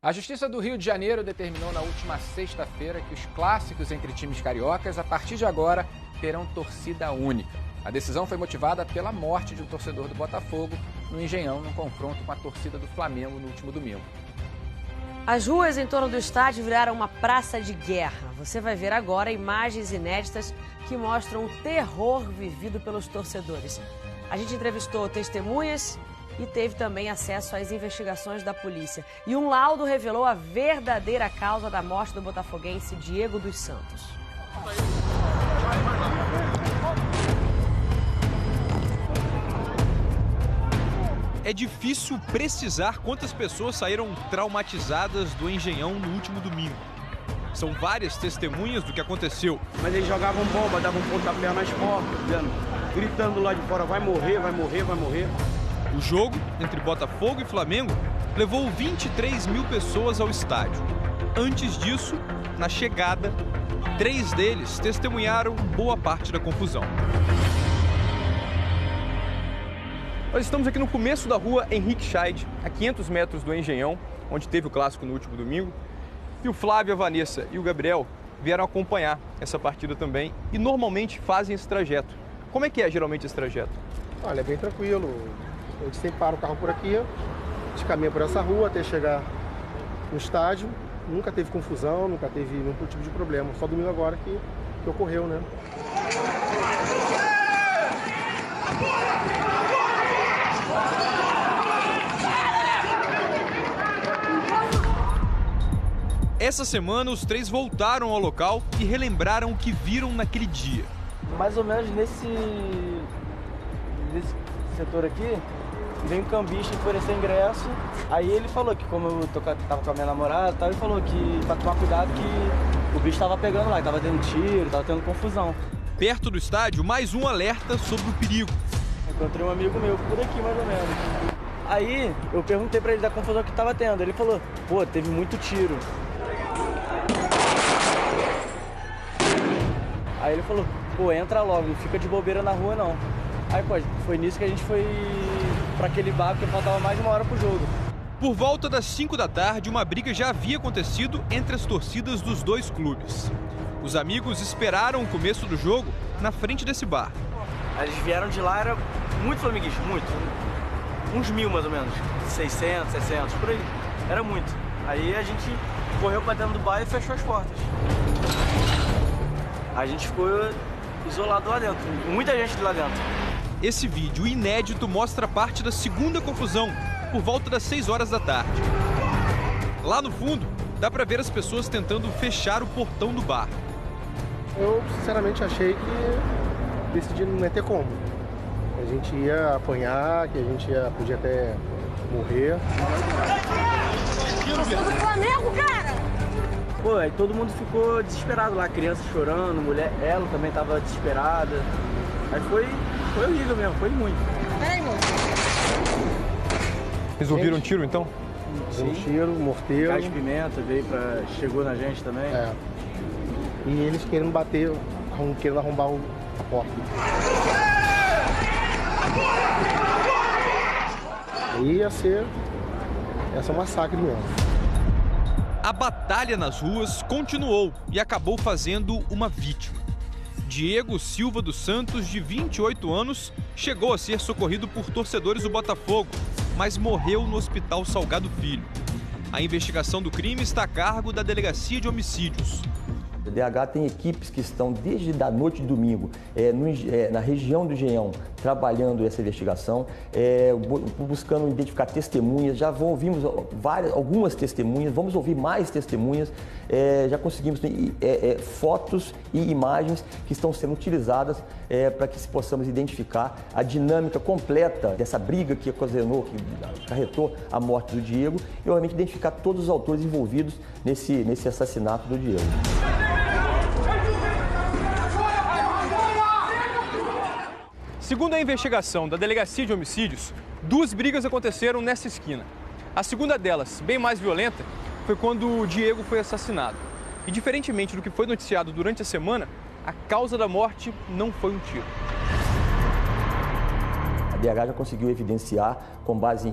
A Justiça do Rio de Janeiro determinou na última sexta-feira que os clássicos entre times cariocas, a partir de agora, terão torcida única. A decisão foi motivada pela morte de um torcedor do Botafogo no Engenhão, num confronto com a torcida do Flamengo no último domingo. As ruas em torno do estádio viraram uma praça de guerra. Você vai ver agora imagens inéditas que mostram o terror vivido pelos torcedores. A gente entrevistou testemunhas e teve também acesso às investigações da polícia. E um laudo revelou a verdadeira causa da morte do botafoguense Diego dos Santos. É difícil precisar quantas pessoas saíram traumatizadas do Engenhão no último domingo. São várias testemunhas do que aconteceu. Mas eles jogavam bomba, davam pontapé nas portas, gritando lá de fora, vai morrer, vai morrer, vai morrer. O jogo entre Botafogo e Flamengo levou 23 mil pessoas ao estádio. Antes disso, na chegada, 3 deles testemunharam boa parte da confusão. Nós estamos aqui no começo da rua Henrique Scheid, a 500 metros do Engenhão, onde teve o clássico no último domingo. E o Flávio, a Vanessa e o Gabriel vieram acompanhar essa partida também e normalmente fazem esse trajeto. Como é que é geralmente esse trajeto? Olha, é bem tranquilo. A gente sempre para o carro por aqui, a gente caminha por essa rua até chegar no estádio. Nunca teve confusão, nunca teve nenhum tipo de problema. Só domingo agora que ocorreu, né? Essa semana, os 3 voltaram ao local e relembraram o que viram naquele dia. Mais ou menos nesse setor aqui, veio um cambista oferecer ingresso. Aí ele falou que, como eu tava com a minha namorada, ele falou que pra tomar cuidado que o bicho tava pegando lá, que tava dando tiro, tava tendo confusão. Perto do estádio, mais um alerta sobre o perigo. Encontrei um amigo meu por aqui, mais ou menos. Aí eu perguntei pra ele da confusão que tava tendo. Ele falou, pô, teve muito tiro. Aí ele falou, pô, entra logo, não fica de bobeira na rua não. Aí, pô, foi nisso que a gente foi pra aquele bar, porque faltava mais de 1 hora pro jogo. Por volta das 5 da tarde, uma briga já havia acontecido entre as torcidas dos 2 clubes. Os amigos esperaram o começo do jogo na frente desse bar. Eles vieram de lá, era muito flamenguista, muito. Uns 1000 mais ou menos, 600, 700, por aí. Era muito. Aí a gente correu pra dentro do bar e fechou as portas. A gente ficou isolado lá dentro, muita gente lá dentro. Esse vídeo inédito mostra parte da segunda confusão, por volta das 6 horas da tarde. Lá no fundo, dá pra ver as pessoas tentando fechar o portão do bar. Eu, sinceramente, achei que decidi não ia ter como. A gente ia apanhar, que a gente podia até morrer. Do Flamengo, cara! Pô, aí todo mundo ficou desesperado lá, criança chorando, mulher, ela também tava desesperada. Aí foi horrível mesmo, foi ruim. Peraí, moço. Vocês ouviram um tiro, então? Um tiro, morteiro. Gás de pimenta chegou na gente também. É. E eles querendo bater, querendo arrombar a porta. Aí ia ser um massacre mesmo. A batalha nas ruas continuou e acabou fazendo uma vítima. Diego Silva dos Santos, de 28 anos, chegou a ser socorrido por torcedores do Botafogo, mas morreu no Hospital Salgado Filho. A investigação do crime está a cargo da Delegacia de Homicídios. O DH tem equipes que estão desde a noite de domingo na região do Engenhão trabalhando essa investigação, buscando identificar testemunhas. Já ouvimos algumas testemunhas, vamos ouvir mais testemunhas. Já conseguimos fotos e imagens que estão sendo utilizadas para que possamos identificar a dinâmica completa dessa briga que ocasionou, que acarretou a morte do Diego e, obviamente, identificar todos os autores envolvidos nesse assassinato do Diego. Segundo a investigação da Delegacia de Homicídios, 2 brigas aconteceram nessa esquina. A segunda delas, bem mais violenta, foi quando o Diego foi assassinado. E diferentemente do que foi noticiado durante a semana, a causa da morte não foi um tiro. BH já conseguiu evidenciar, com base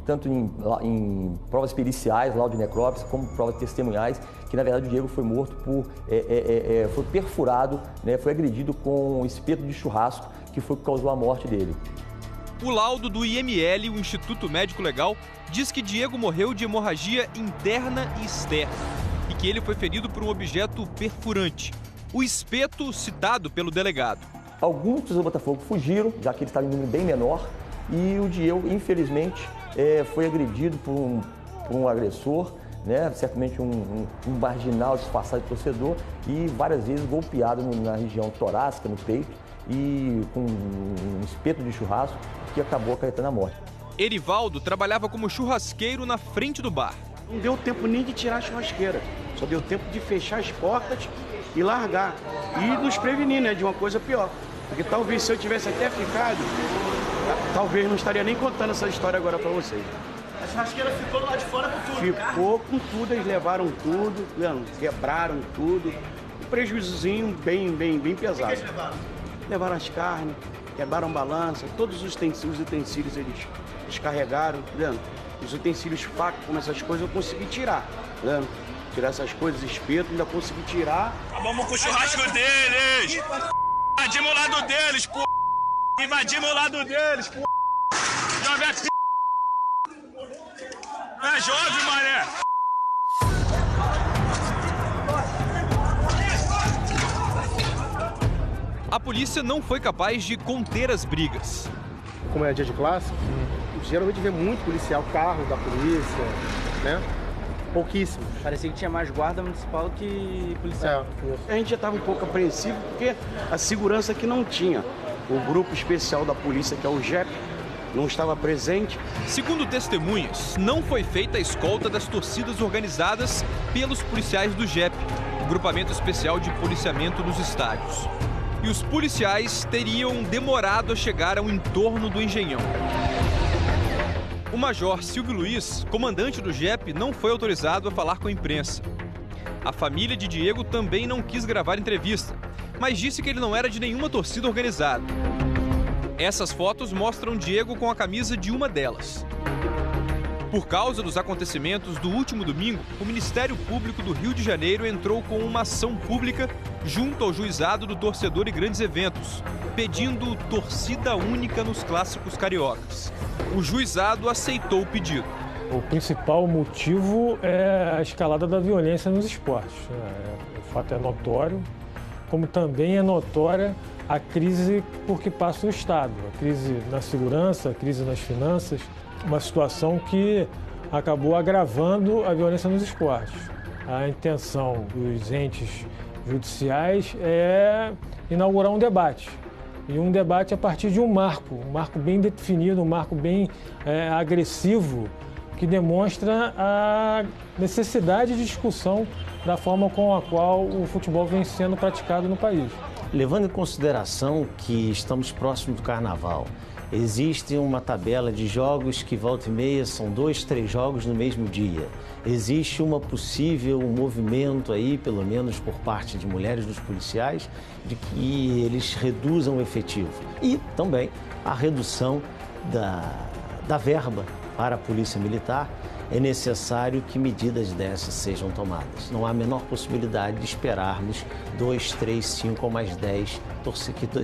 tanto em provas periciais, laudo de necrópsia, como provas testemunhais, que na verdade o Diego foi morto foi perfurado, né, foi agredido com um espeto de churrasco, que foi o que causou a morte dele. O laudo do IML, o Instituto Médico Legal, diz que Diego morreu de hemorragia interna e externa e que ele foi ferido por um objeto perfurante, o espeto citado pelo delegado. Alguns do Botafogo fugiram, já que ele estava em número bem menor, e o Diego, infelizmente, foi agredido por um agressor, né? Certamente um marginal disfarçado de torcedor, e várias vezes golpeado na região torácica, no peito, e com um espeto de churrasco que acabou acarretando a morte. Erivaldo trabalhava como churrasqueiro na frente do bar. Não deu tempo nem de tirar a churrasqueira, só deu tempo de fechar as portas e largar. E nos prevenir, né, de uma coisa pior. Porque talvez se eu tivesse até ficado, talvez não estaria nem contando essa história agora pra vocês. A churrasqueira ficou lá de fora com tudo? Ficou com tudo, eles levaram tudo, quebraram tudo. Um prejuízozinho bem pesado. O que eles levaram? Levaram as carnes, quebraram balança, todos os utensílios eles descarregaram, entendeu? Os utensílios facos, como essas coisas, eu consegui tirar, entendeu? Tirar essas coisas, espeto, ainda consegui tirar. Acabamos com o churrasco deles! Invadimos o lado deles, pô! Invadimos o lado deles, pô! Jovem é jovem, mané! A polícia não foi capaz de conter as brigas. Como é dia de clássico, geralmente vê muito policial, carro da polícia, né? Pouquíssimos. Parecia que tinha mais guarda municipal que policial. A gente já estava um pouco apreensivo porque a segurança que não tinha. O grupo especial da polícia, que é o JEP, não estava presente. Segundo testemunhas, não foi feita a escolta das torcidas organizadas pelos policiais do JEP, o Grupamento Especial de Policiamento nos Estádios. E os policiais teriam demorado a chegar ao entorno do Engenhão. O major Silvio Luiz, comandante do JEP, não foi autorizado a falar com a imprensa. A família de Diego também não quis gravar entrevista, mas disse que ele não era de nenhuma torcida organizada. Essas fotos mostram Diego com a camisa de uma delas. Por causa dos acontecimentos do último domingo, o Ministério Público do Rio de Janeiro entrou com uma ação pública junto ao Juizado do Torcedor e Grandes Eventos, pedindo torcida única nos clássicos cariocas. O juizado aceitou o pedido. O principal motivo é a escalada da violência nos esportes. O fato é notório, como também é notória a crise por que passa o Estado, a crise na segurança, a crise nas finanças, uma situação que acabou agravando a violência nos esportes. A intenção dos entes judiciais é inaugurar um debate. E um debate a partir de um marco bem definido, um marco bem agressivo, que demonstra a necessidade de discussão da forma com a qual o futebol vem sendo praticado no país. Levando em consideração que estamos próximos do Carnaval, existe uma tabela de jogos que volta e meia são 2, 3 jogos no mesmo dia. Existe um movimento aí, pelo menos por parte de mulheres dos policiais, de que eles reduzam o efetivo. E também a redução da verba para a Polícia Militar. É necessário que medidas dessas sejam tomadas. Não há a menor possibilidade de esperarmos 2, 3, 5 ou mais 10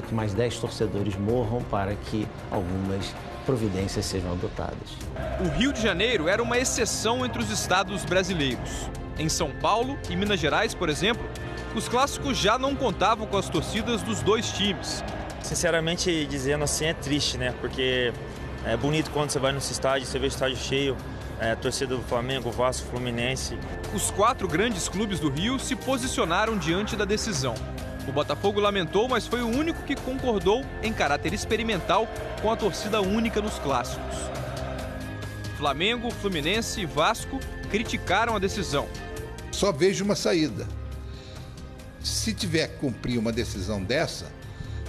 que mais 10 torcedores morram para que algumas providências sejam adotadas. O Rio de Janeiro era uma exceção entre os estados brasileiros. Em São Paulo e Minas Gerais, por exemplo, os clássicos já não contavam com as torcidas dos dois times. Sinceramente, dizendo assim, é triste, né? Porque é bonito quando você vai no estádio, você vê o estádio cheio, torcida do Flamengo, Vasco, Fluminense. Os 4 grandes clubes do Rio se posicionaram diante da decisão. O Botafogo lamentou, mas foi o único que concordou em caráter experimental com a torcida única nos clássicos. Flamengo, Fluminense e Vasco criticaram a decisão. Só vejo uma saída. Se tiver que cumprir uma decisão dessa,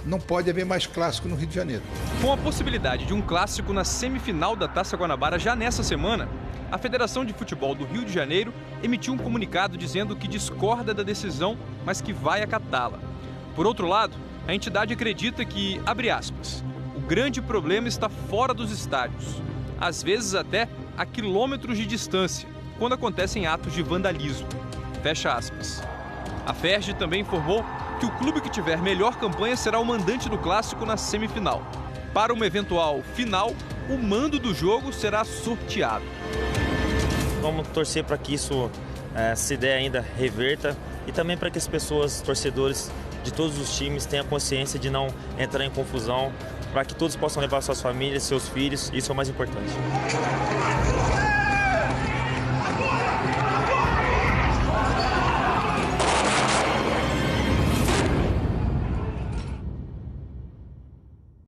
não pode haver mais clássico no Rio de Janeiro. Com a possibilidade de um clássico na semifinal da Taça Guanabara já nessa semana, a Federação de Futebol do Rio de Janeiro emitiu um comunicado dizendo que discorda da decisão, mas que vai acatá-la. Por outro lado, a entidade acredita que, abre aspas, o grande problema está fora dos estádios, às vezes até a quilômetros de distância, quando acontecem atos de vandalismo. Fecha aspas. A FERJ também informou que o clube que tiver melhor campanha será o mandante do clássico na semifinal. Para uma eventual final, o mando do jogo será sorteado. Vamos torcer para que isso, essa ideia ainda reverta e também para que as pessoas, torcedores de todos os times, tenham consciência de não entrar em confusão, para que todos possam levar suas famílias, seus filhos, isso é o mais importante.